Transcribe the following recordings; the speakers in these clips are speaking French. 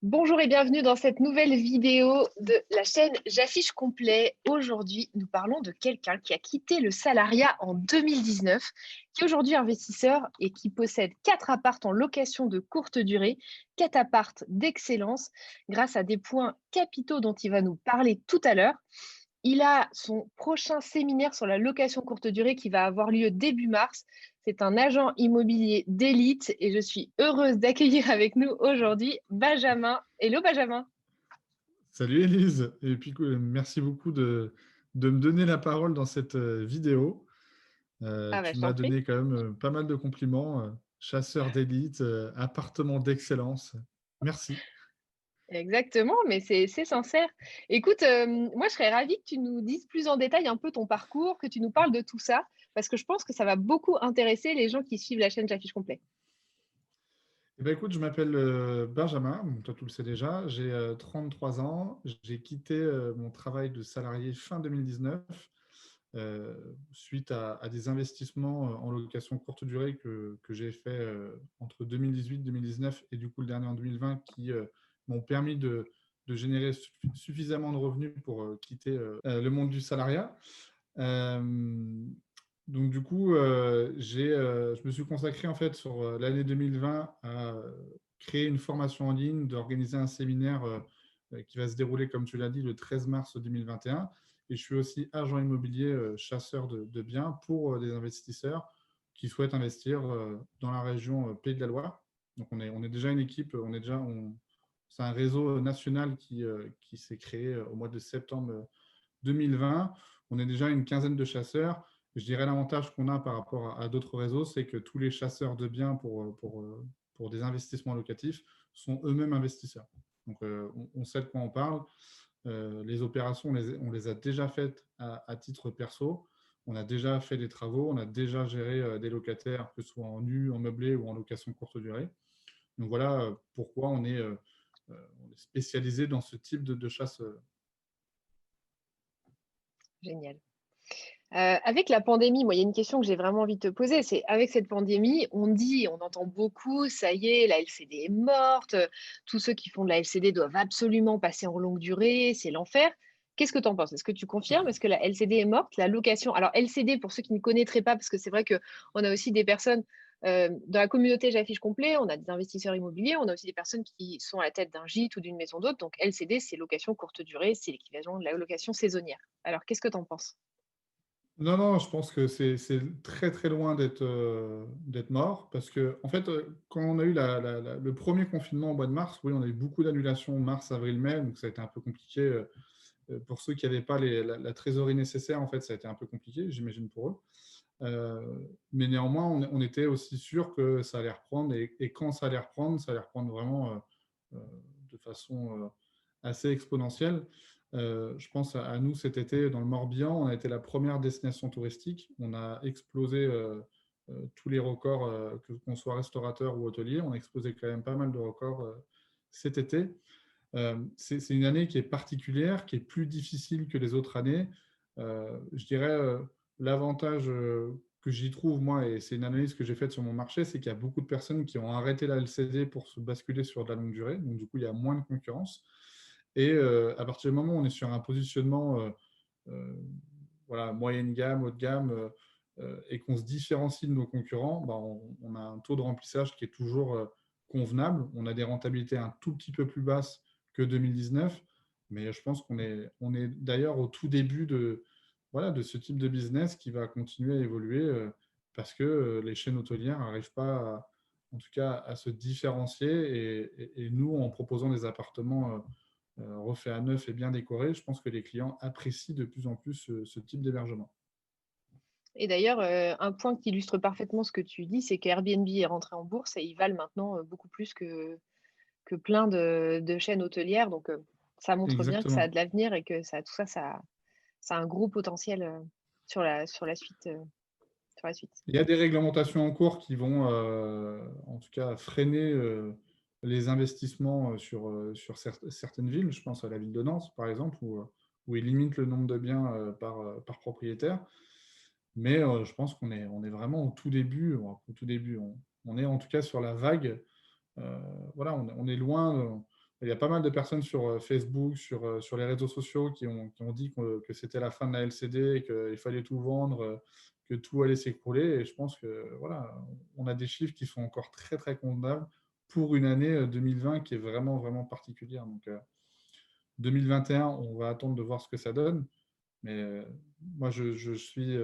Bonjour et bienvenue dans cette nouvelle vidéo de la chaîne J'affiche complet. Aujourd'hui, nous parlons de quelqu'un qui a quitté le salariat en 2019, qui est aujourd'hui investisseur et qui possède 4 apparts en location de courte durée, 4 apparts d'excellence, grâce à des points capitaux dont il va nous parler tout à l'heure. Il a son prochain séminaire sur la location courte durée qui va avoir lieu début mars. C'est un agent immobilier d'élite et je suis heureuse d'accueillir avec nous aujourd'hui Benjamin. Hello Benjamin. Salut Élise, et puis merci beaucoup de me donner la parole dans cette vidéo. Ah bah Tu je m'as t'en prie. donné quand même pas mal de compliments, chasseur d'élite, appartement d'excellence. Merci. Exactement, mais c'est sincère. Écoute, moi je serais ravie que tu nous dises plus en détail un peu ton parcours, que tu nous parles de tout ça, parce que je pense que ça va beaucoup intéresser les gens qui suivent la chaîne J'affiche complet. Eh ben, écoute, je m'appelle Benjamin, bon, toi tu le sais déjà, j'ai 33 ans, j'ai quitté mon travail de salarié fin 2019 suite à des investissements en location courte durée que j'ai fait entre 2018-2019 et du coup le dernier en 2020 qui m'ont permis de générer suffisamment de revenus pour quitter le monde du salariat. Euh, donc du coup, je me suis consacré en fait sur l'année 2020 à créer une formation en ligne, d'organiser un séminaire qui va se dérouler, comme tu l'as dit, le 13 mars 2021. Et je suis aussi agent immobilier, chasseur de biens pour des investisseurs qui souhaitent investir dans la région Pays de la Loire. Donc on est déjà une équipe, c'est un réseau national qui s'est créé au mois de septembre 2020. On est déjà une quinzaine de chasseurs. Je dirais l'avantage qu'on a par rapport à d'autres réseaux, c'est que tous les chasseurs de biens pour des investissements locatifs sont eux-mêmes investisseurs. Donc, on sait de quoi on parle. Les opérations, on les a déjà faites à titre perso. On a déjà fait des travaux, on a déjà géré des locataires, que ce soit en nu, en meublé ou en location courte durée. Donc voilà pourquoi on est spécialisé dans ce type de chasse. Génial. Avec la pandémie, moi, il y a une question que j'ai vraiment envie de te poser, c'est avec cette pandémie, on dit, on entend beaucoup, ça y est, la LCD est morte, tous ceux qui font de la LCD doivent absolument passer en longue durée, c'est l'enfer. Qu'est-ce que tu en penses? Est-ce que tu confirmes? Est-ce que la LCD est morte? La location, alors LCD, pour ceux qui ne connaîtraient pas, parce que c'est vrai qu'on a aussi des personnes dans la communauté J'affiche complet, on a des investisseurs immobiliers, on a aussi des personnes qui sont à la tête d'un gîte ou d'une maison d'hôte. Donc LCD, c'est location courte durée, c'est l'équivalent de la location saisonnière. Alors, qu'est-ce que tu en penses? Non, non, je pense que c'est très très loin d'être mort parce que en fait, quand on a eu le premier confinement au mois de mars, oui, on a eu beaucoup d'annulations mars, avril, mai, donc ça a été un peu compliqué pour ceux qui n'avaient pas la trésorerie nécessaire. En fait, ça a été un peu compliqué, j'imagine pour eux. Mais néanmoins, on était aussi sûr que ça allait reprendre et quand ça allait reprendre vraiment euh, de façon assez exponentielle. Je pense à nous cet été dans le Morbihan, on a été la première destination touristique. On a explosé tous les records, qu'on soit restaurateur ou hôtelier. On a explosé quand même pas mal de records cet été. C'est une année qui est particulière, qui est plus difficile que les autres années. Je dirais l'avantage que j'y trouve, moi, et c'est une analyse que j'ai faite sur mon marché, c'est qu'il y a beaucoup de personnes qui ont arrêté la LCD pour se basculer sur de la longue durée. Donc, du coup, il y a moins de concurrence. Et à partir du moment où on est sur un positionnement euh, voilà, moyenne gamme, haut de gamme, et qu'on se différencie de nos concurrents, bah, on a un taux de remplissage qui est toujours convenable. On a des rentabilités un tout petit peu plus basses que 2019, mais je pense on est d'ailleurs au tout début voilà, de ce type de business qui va continuer à évoluer parce que les chaînes hôtelières n'arrivent pas, en tout cas, à se différencier. Et nous, en proposant des appartements refaits à neuf et bien décorés, je pense que les clients apprécient de plus en plus ce type d'hébergement. Et d'ailleurs, un point qui illustre parfaitement ce que tu dis, c'est qu'Airbnb est rentré en bourse et ils valent maintenant beaucoup plus que plein de chaînes hôtelières. Donc, ça montre bien que ça a Exactement. de l'avenir et que tout ça, ça a un gros potentiel sur la suite. Sur la suite. Il y a des réglementations en cours qui vont, en tout cas, freiner les investissements sur certaines villes. Je pense à la ville de Nantes, par exemple, où ils limitent le nombre de biens par propriétaire. Mais je pense on est vraiment au tout début. On est en tout cas sur la vague. Voilà, on est loin. il y a pas mal de personnes sur Facebook, sur les réseaux sociaux qui ont dit que c'était la fin de la LCD et qu'il fallait tout vendre, que tout allait s'écrouler. Et je pense que voilà, on a des chiffres qui sont encore très très convenables pour une année 2020 qui est vraiment vraiment particulière. Donc 2021, on va attendre de voir ce que ça donne. Mais moi, je suis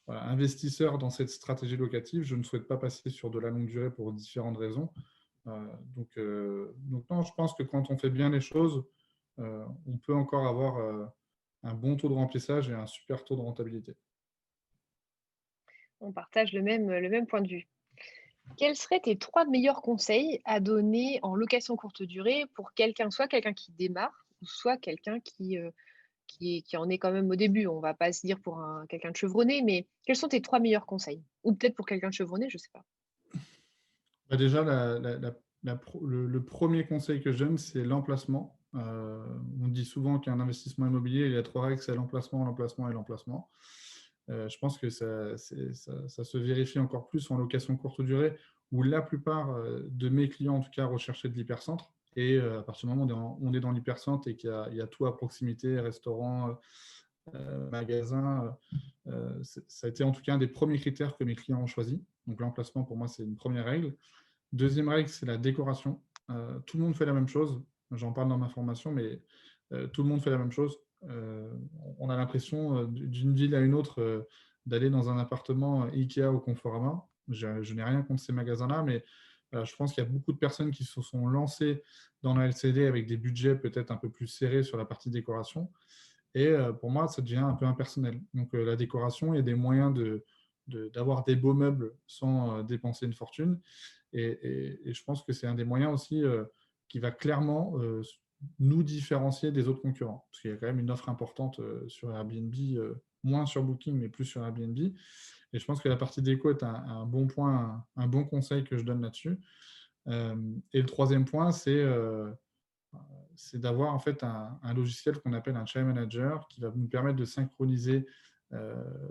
voilà, investisseur dans cette stratégie locative. Je ne souhaite pas passer sur de la longue durée pour différentes raisons. Donc non, je pense que quand on fait bien les choses, on peut encore avoir un bon taux de remplissage et un super taux de rentabilité. On partage le même point de vue. Quels seraient tes 3 meilleurs conseils à donner en location courte durée pour quelqu'un, soit quelqu'un qui démarre, ou soit quelqu'un qui en est quand même au début? On va pas se dire pour quelqu'un de chevronné, mais quels sont tes 3 meilleurs conseils? Ou peut-être pour quelqu'un de chevronné, je sais pas. Bah, déjà, le premier conseil que je donne, c'est l'emplacement. On dit souvent qu'un investissement immobilier, il y a trois règles, c'est l'emplacement, l'emplacement et l'emplacement. Je pense que ça se vérifie encore plus en location courte durée, où la plupart de mes clients, en tout cas, recherchaient de l'hypercentre. Et à partir du moment où on est dans l'hypercentre et il y a tout à proximité, restaurant, magasin, ça a été en tout cas un des premiers critères que mes clients ont choisi. Donc l'emplacement, pour moi, c'est une première règle. Deuxième règle, c'est la décoration. Tout le monde fait la même chose. J'en parle dans ma formation, mais tout le monde fait la même chose. On a l'impression, d'une ville à une autre, d'aller dans un appartement Ikea ou Conforama. Je n'ai rien contre ces magasins-là, mais je pense qu'il y a beaucoup de personnes qui se sont lancées dans la LCD avec des budgets peut-être un peu plus serrés sur la partie décoration. Et pour moi, ça devient un peu impersonnel. Donc la décoration, il y a des moyens d'avoir des beaux meubles sans dépenser une fortune. Et je pense que c'est un des moyens aussi qui va clairement nous différencier des autres concurrents. Parce qu'il y a quand même une offre importante sur Airbnb, moins sur Booking, mais plus sur Airbnb. Et je pense que la partie déco est un bon point, un bon conseil que je donne là-dessus. Et le troisième point, c'est d'avoir en fait un logiciel qu'on appelle un Chai Manager qui va nous permettre de synchroniser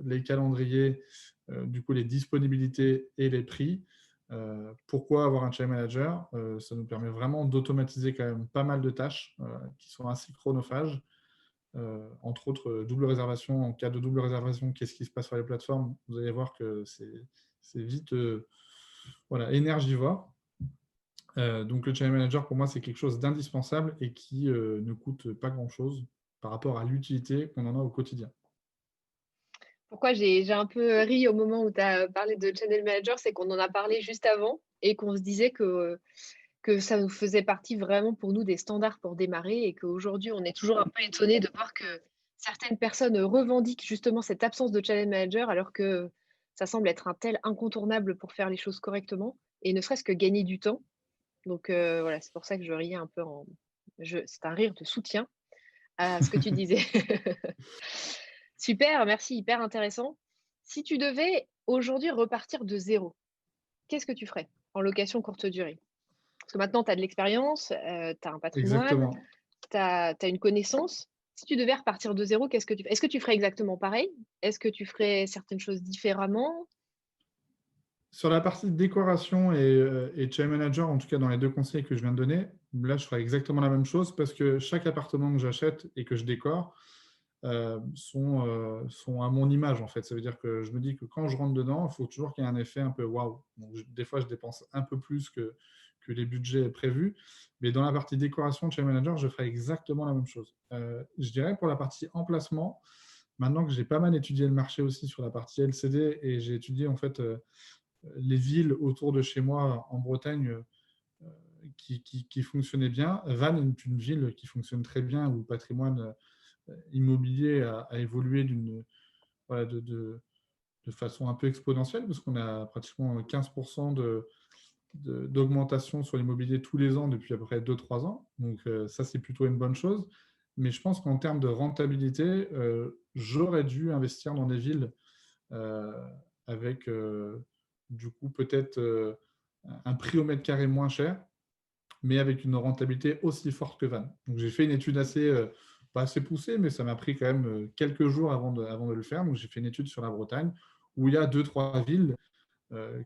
les calendriers, du coup les disponibilités et les prix. Pourquoi avoir un Chai Manager? Ça nous permet vraiment d'automatiser quand même pas mal de tâches qui sont assez chronophages. Entre autres, double réservation. En cas de double réservation, qu'est-ce qui se passe sur les plateformes? Vous allez voir que c'est vite voilà, énergivore. Donc le channel manager, pour moi, c'est quelque chose d'indispensable et qui ne coûte pas grand-chose par rapport à l'utilité qu'on en a au quotidien. Pourquoi j'ai un peu ri au moment où tu as parlé de channel manager, c'est qu'on en a parlé juste avant et qu'on se disait que ça nous faisait partie vraiment pour nous des standards pour démarrer et qu'aujourd'hui, on est toujours un peu étonné de voir que certaines personnes revendiquent justement cette absence de channel manager alors que ça semble être un tel incontournable pour faire les choses correctement et ne serait-ce que gagner du temps. Donc voilà, c'est pour ça que je riais un peu c'est un rire de soutien à ce que tu disais. Super, merci, hyper intéressant. Si tu devais aujourd'hui repartir de zéro, qu'est-ce que tu ferais en location courte durée? Parce que maintenant tu as de l'expérience, tu as un patrimoine, Exactement. tu as une connaissance. Si tu devais repartir de zéro, qu'est-ce que tu fais? Est-ce que tu ferais exactement pareil? Est-ce que tu ferais certaines choses différemment? Sur la partie décoration et channel manager, en tout cas dans les deux conseils que je viens de donner, là, je ferai exactement la même chose parce que chaque appartement que j'achète et que je décore sont à mon image, en fait. Ça veut dire que je me dis que quand je rentre dedans, il faut toujours qu'il y ait un effet un peu waouh. Donc, des fois, je dépense un peu plus que les budgets prévus. Mais dans la partie décoration de channel manager, je ferai exactement la même chose. Je dirais pour la partie emplacement, maintenant que j'ai pas mal étudié le marché aussi sur la partie LCD et j'ai étudié en fait les villes autour de chez moi en Bretagne qui fonctionnaient bien. Vannes est une ville qui fonctionne très bien où le patrimoine immobilier a évolué voilà, de façon un peu exponentielle parce qu'on a pratiquement 15% d'augmentation sur l'immobilier tous les ans depuis à peu près 2-3 ans. Donc ça, c'est plutôt une bonne chose. Mais je pense qu'en termes de rentabilité, j'aurais dû investir dans des villes euh, avec du coup peut-être un prix au mètre carré moins cher, mais avec une rentabilité aussi forte que Vannes. Donc j'ai fait une étude pas assez poussée, mais ça m'a pris quand même quelques jours avant de le faire. Donc j'ai fait une étude sur la Bretagne où il y a deux, trois villes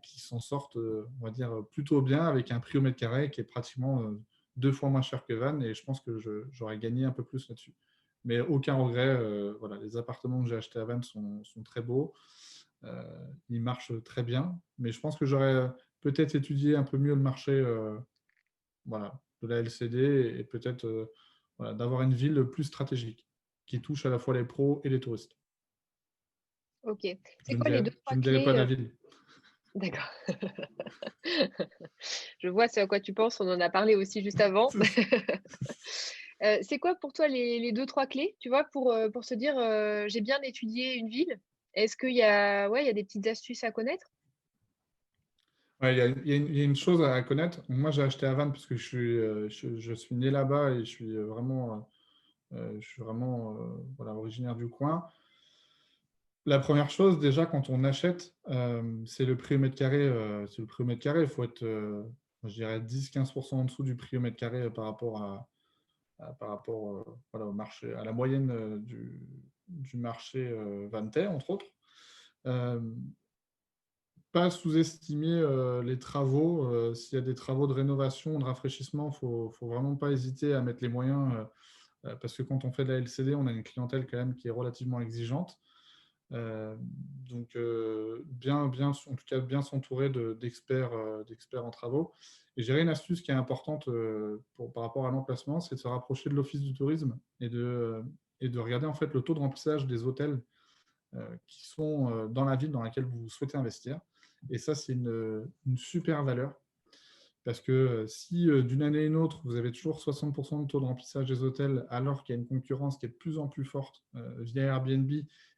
qui s'en sortent, on va dire, plutôt bien avec un prix au mètre carré qui est pratiquement 2 fois moins cher que Vannes et je pense que j'aurais gagné un peu plus là-dessus. Mais aucun regret. Voilà, les appartements que j'ai achetés à Vannes sont très beaux. Ils marchent très bien. Mais je pense que j'aurais peut-être étudié un peu mieux le marché voilà, de la LCD et peut-être voilà, d'avoir une ville plus stratégique qui touche à la fois les pros et les touristes. Ok. C'est quoi les deux, Je trois ne dirai pas clés la ville. D'accord. Je vois ce à quoi tu penses, on en a parlé aussi juste avant. C'est quoi pour toi les 2-3 clés, tu vois, pour se dire, «J'ai bien étudié une ville»? Est-ce qu'il y a ouais, il y a des petites astuces à connaître? Ouais, il y a une chose à connaître. Moi, j'ai acheté à Vannes parce que je suis né là-bas et je suis vraiment voilà, originaire du coin. La première chose, déjà, quand on achète, c'est le prix au mètre carré. C'est le prix au mètre carré. Il faut être, je dirais, 10-15% en dessous du prix au mètre carré par rapport par rapport voilà, au marché, à la moyenne du marché vannetais, entre autres. Euh, Pas sous-estimer les travaux. S'il y a des travaux de rénovation, de rafraîchissement, faut vraiment pas hésiter à mettre les moyens parce que quand on fait de la LCD, on a une clientèle quand même qui est relativement exigeante. Euh, donc, en tout cas, bien s'entourer d'experts en travaux. Et j'ai une astuce qui est importante par rapport à l'emplacement, c'est de se rapprocher de l'office du tourisme et de regarder en fait le taux de remplissage des hôtels qui sont dans la ville dans laquelle vous souhaitez investir. Et ça, c'est une super valeur. Parce que si d'une année à une autre, vous avez toujours 60% de taux de remplissage des hôtels, alors qu'il y a une concurrence qui est de plus en plus forte via Airbnb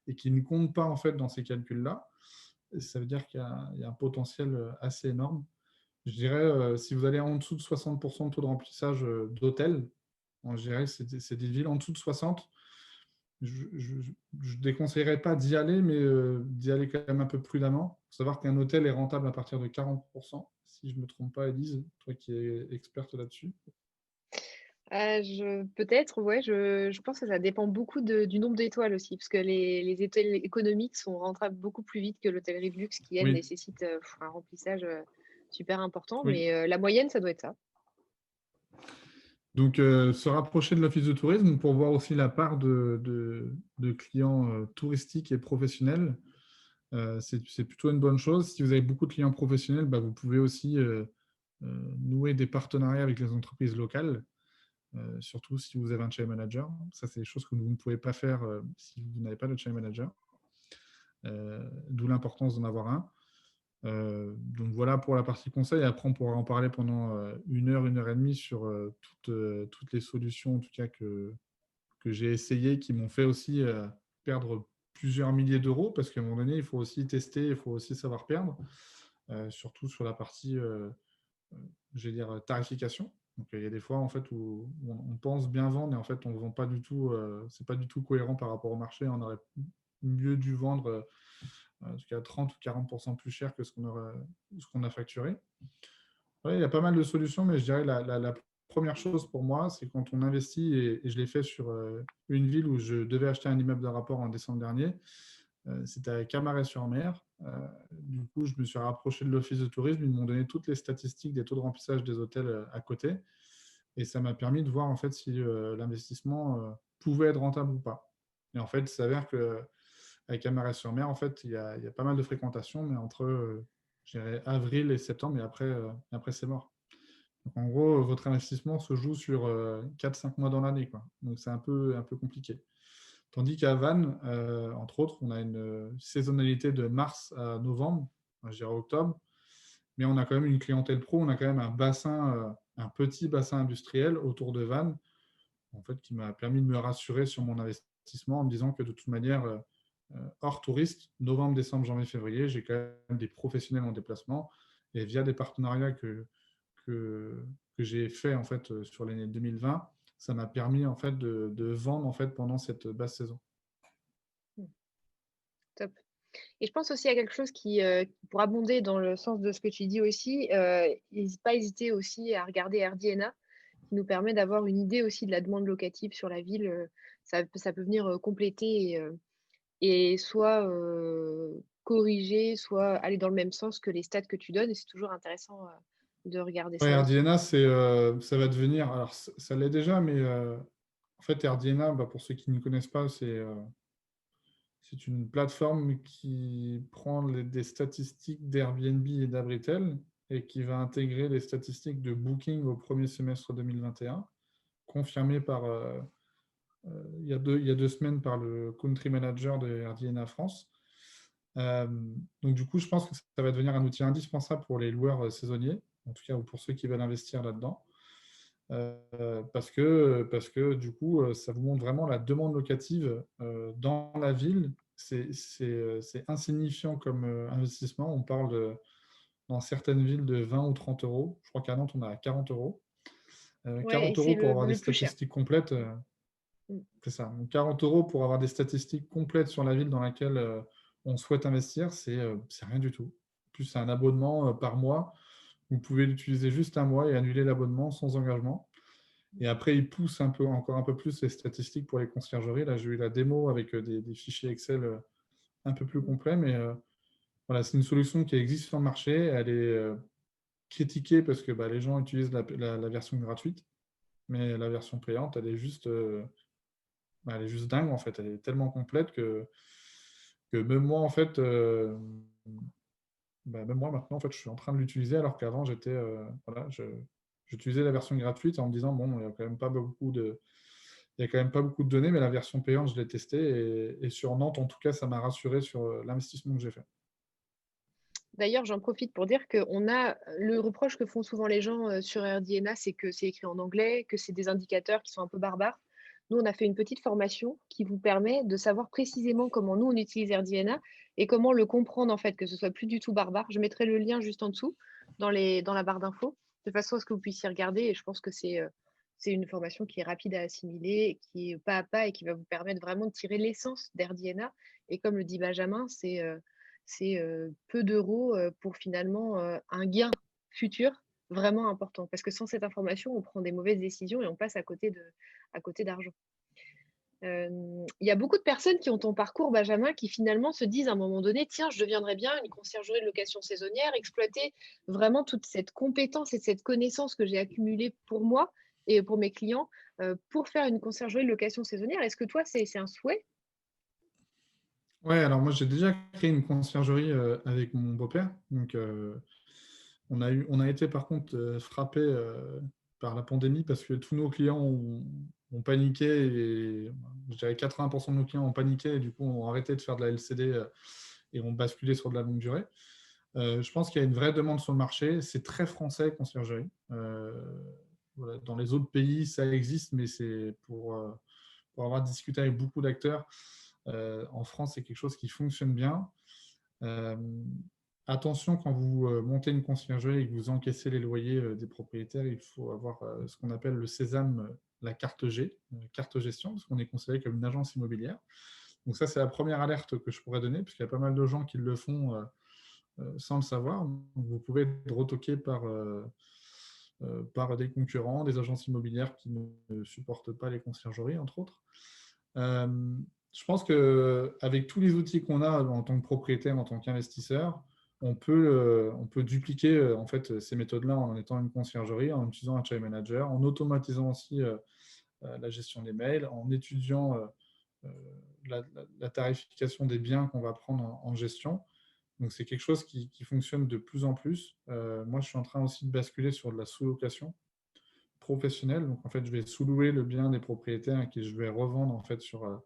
et qui ne compte pas en fait dans ces calculs-là, ça veut dire qu'il y a un potentiel assez énorme. Je dirais, si vous allez en dessous de 60% de taux de remplissage d'hôtels, je dirais que c'est des villes en dessous de 60. Je ne déconseillerais pas d'y aller, mais d'y aller quand même un peu prudemment. Il faut savoir qu'un hôtel est rentable à partir de 40%, si je ne me trompe pas, Elise, toi qui es experte là-dessus. Je peut-être, ouais, je pense que ça dépend beaucoup du nombre d'étoiles aussi, parce que les hôtels économiques sont rentables beaucoup plus vite que l'hôtellerie de luxe qui, elle, Oui, nécessite, un remplissage, super important, oui. mais la moyenne, ça doit être ça. Donc, se rapprocher de l'office de tourisme pour voir aussi la part de clients touristiques et professionnels, c'est plutôt une bonne chose. Si vous avez beaucoup de clients professionnels, bah, vous pouvez aussi nouer des partenariats avec les entreprises locales. Surtout si vous avez un channel manager. Ça, c'est des choses que vous ne pouvez pas faire si vous n'avez pas de channel manager. D'où l'importance d'en avoir un. Donc voilà pour la partie conseil. Après, on pourra en parler pendant 1 heure et demie sur toutes les solutions, en tout cas que j'ai essayées, qui m'ont fait aussi perdre plusieurs milliers d'euros, parce qu'à un moment donné, il faut aussi tester, il faut aussi savoir perdre, surtout sur la partie je vais dire, tarification. Donc, il y a des fois en fait, où on pense bien vendre et en fait, on ne vend pas du tout, c'est pas du tout cohérent par rapport au marché. On aurait mieux dû vendre en tout cas 30 ou 40% plus cher que ce qu'on a facturé. Ouais, il y a pas mal de solutions, mais je dirais la première chose pour moi, c'est quand on investit, et je l'ai fait sur une ville où je devais acheter un immeuble de rapport en décembre dernier. C'était à Camaret-sur-Mer. Du coup, je me suis rapproché de l'office de tourisme. Ils m'ont donné toutes les statistiques des taux de remplissage des hôtels à côté. Et ça m'a permis de voir en fait si l'investissement pouvait être rentable ou pas. Et en fait, il s'avère qu'avec Camaret-sur-Mer, en fait, il y a pas mal de fréquentation, mais entre je dirais, avril et septembre, et après c'est mort. Donc, en gros, votre investissement se joue sur 4-5 mois dans l'année, quoi. Donc, c'est un peu compliqué. Tandis qu'à Vannes, entre autres, on a une saisonnalité de mars à novembre, enfin, je dirais octobre, mais on a quand même une clientèle pro, on a quand même un bassin, un petit bassin industriel autour de Vannes, en fait, qui m'a permis de me rassurer sur mon investissement en me disant que de toute manière, hors touriste, novembre, décembre, janvier, février, j'ai quand même des professionnels en déplacement et via des partenariats que, que j'ai fait en fait sur l'année 2020, ça m'a permis en fait de vendre en fait pendant cette basse saison. Mmh, top. Et je pense aussi à quelque chose pour abonder dans le sens de ce que tu dis aussi, pas hésiter aussi à regarder AirDNA, qui nous permet d'avoir une idée aussi de la demande locative sur la ville. Ça peut venir compléter et soit corriger, soit aller dans le même sens que les stats que tu donnes. Et c'est toujours intéressant de regarder Ouais, ça aussi. RDNA, ça va devenir, alors ça l'est déjà, mais en fait, RDNA, pour ceux qui ne connaissent pas, c'est une plateforme qui prend des statistiques d'Airbnb et d'Abritel et qui va intégrer les statistiques de Booking au premier semestre 2021, confirmées il y a 2 semaines par le country manager de RDNA France. Euh, donc du coup, je pense que ça va devenir un outil indispensable pour les loueurs saisonniers, en tout cas, ou pour ceux qui veulent investir là-dedans. Parce que du coup, ça vous montre vraiment la demande locative dans la ville. C'est insignifiant comme investissement. On parle dans certaines villes de 20 ou 30 euros. Je crois qu'à Nantes, on est à 40 euros. Ouais, et 40 c'est euros pour avoir des le plus cher. statistiques complètes. Mm. C'est ça. Donc 40 euros pour avoir des statistiques complètes sur la ville dans laquelle on souhaite investir, c'est rien du tout. En plus, c'est un abonnement par mois. Vous pouvez l'utiliser juste un mois et annuler l'abonnement sans engagement. Et après, ils poussent encore un peu plus les statistiques pour les conciergeries. Là, j'ai eu la démo avec des fichiers Excel un peu plus complets, mais voilà, c'est une solution qui existe sur le marché. Elle est critiquée parce que les gens utilisent la version gratuite, mais la version payante, elle est juste dingue en fait. Elle est tellement complète que même moi, en fait, même moi maintenant, en fait, je suis en train de l'utiliser alors qu'avant, voilà, j'utilisais la version gratuite en me disant, bon, il n'y a quand même pas beaucoup de données, mais la version payante, je l'ai testée et sur Nantes, en tout cas, ça m'a rassuré sur l'investissement que j'ai fait. D'ailleurs, j'en profite pour dire qu'on a le reproche que font souvent les gens sur RDNA, c'est que c'est écrit en anglais, que c'est des indicateurs qui sont un peu barbares. Nous, on a fait une petite formation qui vous permet de savoir précisément comment nous, on utilise RDNA et comment le comprendre, en fait, que ce soit plus du tout barbare. Je mettrai le lien juste en dessous dans la barre d'infos, de façon à ce que vous puissiez regarder. Et je pense que c'est une formation qui est rapide à assimiler, qui est pas à pas et qui va vous permettre vraiment de tirer l'essence d'RDNA. Et comme le dit Benjamin, c'est peu d'euros pour finalement un gain futur vraiment important. Parce que sans cette information, on prend des mauvaises décisions et on passe à côté d'argent. Il y a beaucoup de personnes qui ont ton parcours, Benjamin, qui finalement se disent à un moment donné, tiens, je deviendrais bien une conciergerie de location saisonnière, exploiter vraiment toute cette compétence et cette connaissance que j'ai accumulée pour moi et pour mes clients pour faire une conciergerie de location saisonnière. Est-ce que toi, c'est un souhait? Ouais, alors moi, j'ai déjà créé une conciergerie avec mon beau-père. Donc, on a été par contre frappé par la pandémie parce que tous nos clients ont paniqué et je dirais 80% de nos clients ont paniqué et du coup ont arrêté de faire de la LCD et ont basculé sur de la longue durée. Je pense qu'il y a une vraie demande sur le marché. C'est très français, conciergerie. Voilà. Dans les autres pays, ça existe, mais c'est pour avoir discuté avec beaucoup d'acteurs. En France, c'est quelque chose qui fonctionne bien. Euh, Attention, quand vous montez une conciergerie et que vous encaissez les loyers des propriétaires, il faut avoir ce qu'on appelle le sésame, la carte G, carte gestion, parce qu'on est considéré comme une agence immobilière. Donc ça, c'est la première alerte que je pourrais donner, puisqu'il y a pas mal de gens qui le font sans le savoir. Donc, vous pouvez être retoqué par des concurrents, des agences immobilières qui ne supportent pas les conciergeries, entre autres. Euh, je pense qu'avec tous les outils qu'on a en tant que propriétaire, en tant qu'investisseur, on peut dupliquer en fait, ces méthodes-là en étant une conciergerie, en utilisant un chai manager, en automatisant aussi la gestion des mails, en étudiant euh, la tarification des biens qu'on va prendre en gestion. Donc c'est quelque chose qui fonctionne de plus en plus. Moi, je suis en train aussi de basculer sur de la sous-location professionnelle. Donc en fait, je vais sous-louer le bien des propriétaires et que je vais revendre en fait sur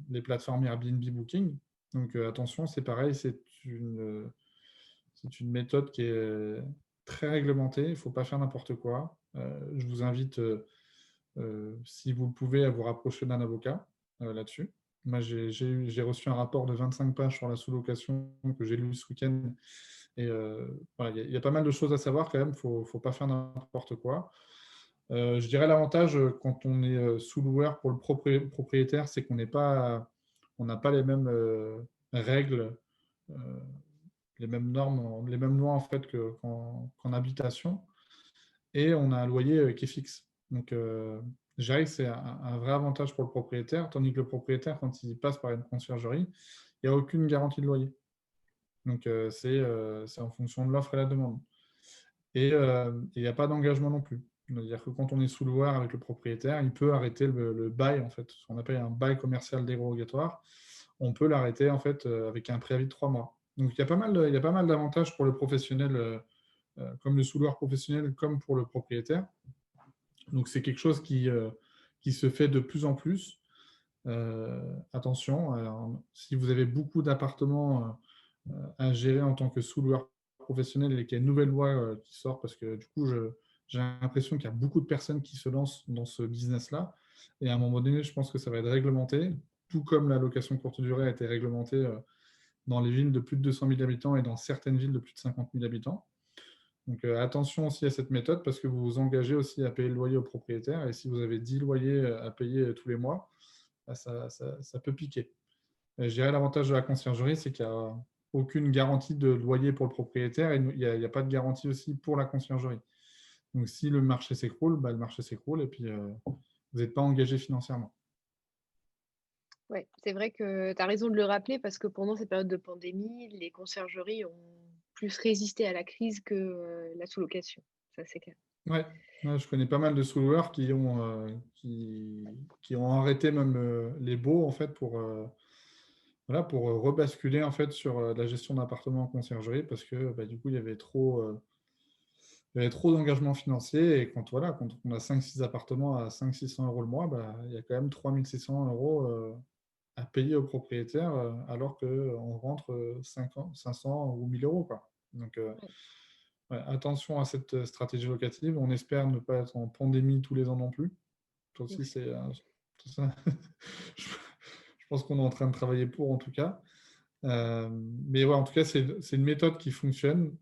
les plateformes Airbnb Booking. Donc attention, c'est pareil, c'est une méthode qui est très réglementée. Il ne faut pas faire n'importe quoi. Je vous invite, si vous le pouvez, à vous rapprocher d'un avocat là-dessus. Moi, j'ai reçu un rapport de 25 pages sur la sous-location que j'ai lu ce week-end. Et voilà, il y a pas mal de choses à savoir quand même. Il ne faut pas faire n'importe quoi. Je dirais l'avantage quand on est sous-loueur pour le propriétaire, c'est on n'a pas les mêmes règles, euh, les mêmes normes, les mêmes lois en fait qu'en habitation, et on a un loyer qui est fixe. Donc, je dirais que c'est un vrai avantage pour le propriétaire, tandis que le propriétaire, quand il passe par une conciergerie, il n'y a aucune garantie de loyer. Donc, c'est en fonction de l'offre et la demande. Et il n'y a pas d'engagement non plus. C'est-à-dire que quand on est sous loueur avec le propriétaire, il peut arrêter le bail, en fait, ce qu'on appelle un bail commercial dérogatoire. On peut l'arrêter en fait avec un préavis de 3 mois. Donc il y a pas mal d'avantages pour le professionnel, comme le sous-loueur professionnel, comme pour le propriétaire. Donc c'est quelque chose qui se fait de plus en plus. Attention, alors, si vous avez beaucoup d'appartements à gérer en tant que sous-loueur professionnel et qu'il y a une nouvelle loi qui sort, parce que du coup, j'ai l'impression qu'il y a beaucoup de personnes qui se lancent dans ce business-là. Et à un moment donné, je pense que ça va être réglementé, tout comme la location courte durée a été réglementée dans les villes de plus de 200 000 habitants et dans certaines villes de plus de 50 000 habitants. Donc attention aussi à cette méthode parce que vous vous engagez aussi à payer le loyer au propriétaire. Et si vous avez 10 loyers à payer tous les mois, bah, ça peut piquer. Je dirais l'avantage de la conciergerie, c'est qu'il n'y a aucune garantie de loyer pour le propriétaire et il n'y a pas de garantie aussi pour la conciergerie. Donc si le marché s'écroule, bah, le marché s'écroule et puis vous n'êtes pas engagé financièrement. Ouais, c'est vrai que tu as raison de le rappeler parce que pendant cette période de pandémie, les conciergeries ont plus résisté à la crise que, la sous-location. Ça, c'est clair. Ouais, ouais, je connais pas mal de sous-loueurs qui ont arrêté même les baux en fait voilà, pour rebasculer en fait sur la gestion d'appartements en conciergerie parce que bah, du coup il y avait trop d'engagement financier et quand on a 5-6 appartements à 500-600 € le mois, bah, il y a quand même 3 600 € à payer au propriétaire alors qu'on rentre 500 ou 1 000 € quoi. Donc Ouais. ouais, attention à cette stratégie locative. On espère ne pas être en pandémie tous les ans non plus. Ça aussi, c'est tout ça. Je je pense qu'on est en train de travailler pour, en tout cas. Mais ouais, en tout cas, c'est une méthode qui fonctionne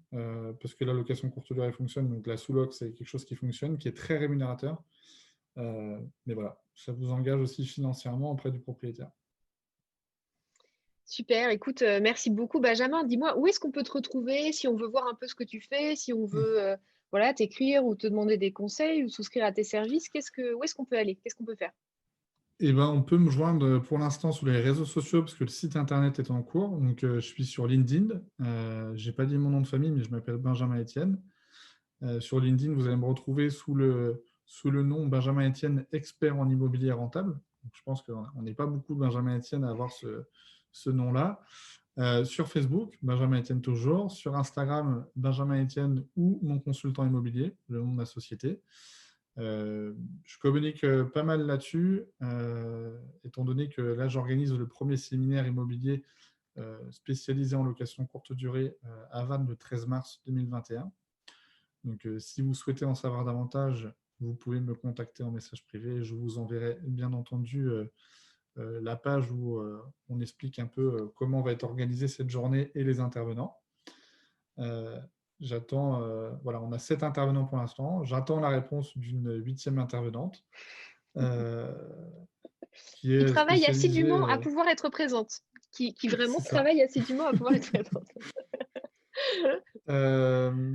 parce que la location courte durée fonctionne. Donc la sous-loc, c'est quelque chose qui fonctionne, qui est très rémunérateur. Mais voilà, ça vous engage aussi financièrement auprès du propriétaire. Super, écoute, merci beaucoup Benjamin. Dis-moi, où est-ce qu'on peut te retrouver si on veut voir un peu ce que tu fais, si on veut, voilà, t'écrire ou te demander des conseils ou souscrire à tes services? Où est-ce qu'on peut aller? Qu'est-ce qu'on peut faire? Et ben, on peut me joindre pour l'instant sur les réseaux sociaux parce que le site internet est en cours. Donc, je suis sur LinkedIn. J'ai pas dit mon nom de famille, mais je m'appelle Benjamin Etienne. Sur LinkedIn, vous allez me retrouver sous le nom Benjamin Etienne, expert en immobilier rentable. Donc, je pense qu'on n'est pas beaucoup de Benjamin Etienne à avoir ce nom-là. Sur Facebook, Benjamin Etienne toujours. Sur Instagram, Benjamin Etienne ou mon consultant immobilier, le nom de ma société. Je communique pas mal là-dessus, étant donné que là, j'organise le premier séminaire immobilier spécialisé en location courte durée à Vannes le 13 mars 2021. Donc, si vous souhaitez en savoir davantage, vous pouvez me contacter en message privé. Je vous enverrai bien entendu la page où on explique un peu comment va être organisée cette journée et les intervenants. Euh, voilà, on a 7 intervenants pour l'instant. J'attends la réponse d'une 8e intervenante euh, qui Qui est travaille spécialisée. assidûment à pouvoir être présente, qui vraiment C'est ça. travaille assidûment à pouvoir être présente.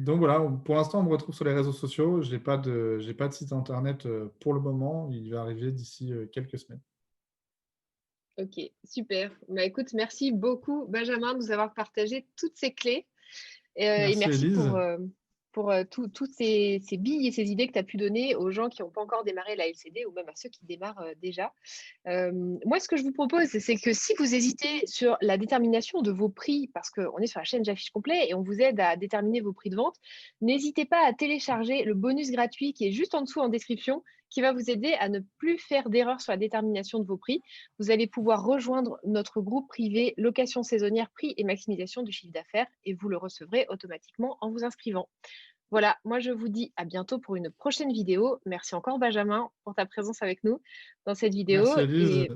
Donc voilà, pour l'instant, on me retrouve sur les réseaux sociaux. J'ai pas de site internet pour le moment. Il va arriver d'ici quelques semaines. OK, super. Bah, écoute, merci beaucoup Benjamin de nous avoir partagé toutes ces clés. Et Merci merci Élise. pour toutes ces billes et ces idées que tu as pu donner aux gens qui n'ont pas encore démarré la LCD ou même à ceux qui démarrent déjà. Moi, ce que je vous propose, c'est que si vous hésitez sur la détermination de vos prix, parce qu'on est sur la chaîne J'affiche complet et on vous aide à déterminer vos prix de vente, n'hésitez pas à télécharger le bonus gratuit qui est juste en dessous en description, qui va vous aider à ne plus faire d'erreur sur la détermination de vos prix. Vous allez pouvoir rejoindre notre groupe privé location saisonnière, prix et maximisation du chiffre d'affaires et vous le recevrez automatiquement en vous inscrivant. Voilà, moi je vous dis à bientôt pour une prochaine vidéo. Merci encore Benjamin pour ta présence avec nous dans cette vidéo Merci Élise.